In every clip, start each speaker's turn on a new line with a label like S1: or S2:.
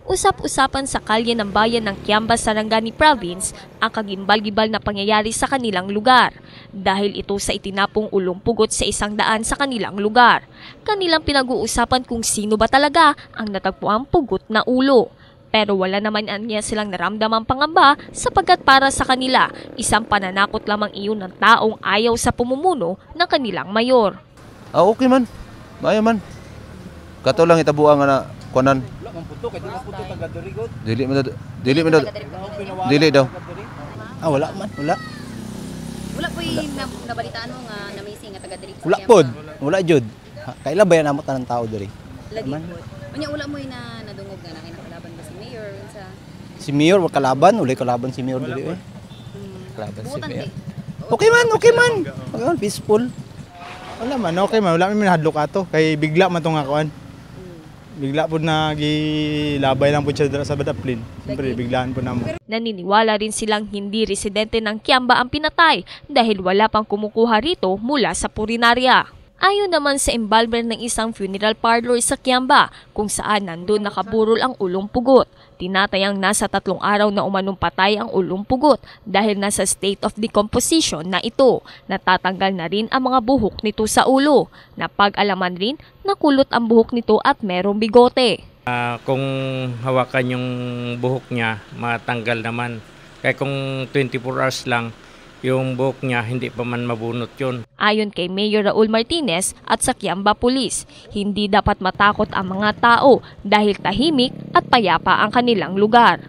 S1: Usap-usapan sa kalye ng bayan ng Kiamba, Sarangani Province ang kagimbal-gibal na pangyayari sa kanilang lugar dahil ito sa itinapong ulong pugot sa 100 sa kanilang lugar. Kanilang pinag-uusapan kung sino ba talaga ang natagpuang pugot na ulo. Pero wala naman niya silang naramdamang pangamba sapagkat para sa kanila, isang pananakot lamang iyon ng taong ayaw sa pumumuno ng kanilang mayor.
S2: Okay man. Maayo man. Kato lang itabuang nga na kuanan. Dili daw.
S3: Wala man, wala.
S4: Wala po yung nabalitaan mo nga na may nga taga diri.
S3: Wala pod, wala jud. Kaila bayan amot ng tao diri.
S4: Lagi po. Unya wala mo na nadungog nga nakalaban ba si Mayor sa
S3: Si Mayor wa kalaban, ulay kalaban si Mayor diri eh. Kalaban si Mayor. Okay man. Pagawal peaceful.
S5: Wala man, okay man. Wala man hadlok ato. Kay bigla man itong akuan. Bigla po na gilabay lang po siya sa Badaplin. Siyempre, biglaan po naman.
S1: Naniniwala rin silang hindi residente ng Kiamba ang pinatay dahil wala pang kumukuha rito mula sa purinarya. Ayon naman sa involvement ng isang funeral parlor sa Kiamba kung saan nandun nakaburol ang ulong pugot. Tinatayang nasa 3 araw na umanong patay ang ulong pugot dahil nasa state of decomposition na ito. Natatanggal na rin ang mga buhok nito sa ulo. Napag-alaman rin na kulot ang buhok nito at merong bigote.
S6: Kung hawakan yung buhok niya, matanggal naman. Kaya kung 24 hours lang, yung buhok niya, hindi pa man mabunot yun.
S1: Ayon kay Mayor Raul Martinez at sa Kiamba Police, hindi dapat matakot ang mga tao dahil tahimik at payapa ang kanilang lugar.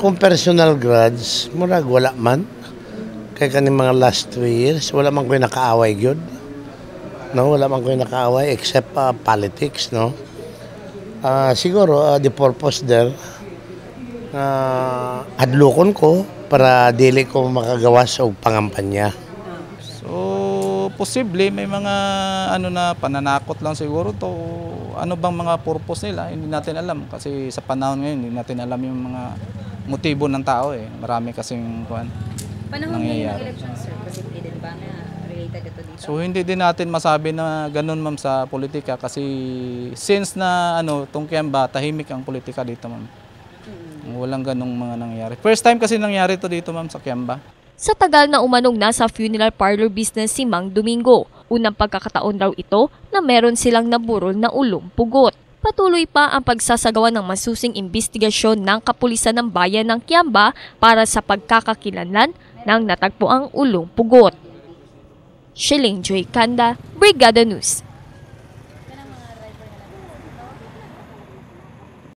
S7: Kung personal grudge, murag wala man. Kaya kaning mga last 2 years, wala man ko'y nakaaway yun. No, wala man ko'y nakaaway except politics, no. Siguro the purpose there, adlokon ko para dili ko makagawas og pangampanya.
S5: So, posible may mga na pananakot lang siguro to. Ano bang mga purpose nila? Hindi natin alam kasi sa panahon ngayon hindi natin alam yung mga motibo ng tao eh. Marami kasing
S4: panahon ngayon ng election, sir, posible din ba na related ito dito?
S5: So hindi din natin masabi na ganun ma'am sa politika kasi since na tong Kiamba, tahimik ang politika dito ma'am. Walang ganong mga nangyayari. First time kasi nangyari to dito ma'am sa Kiamba.
S1: Sa tagal na umanong nasa funeral parlor business si Mang Domingo, unang pagkakataon raw ito na meron silang naburol na ulong pugot. Patuloy pa ang pagsasagawa ng masusing investigasyon ng kapulisan ng bayan ng Kiamba para sa pagkakakilanlan ng natagpuang ulong pugot. Sheling Joy Kanda, Brigada News.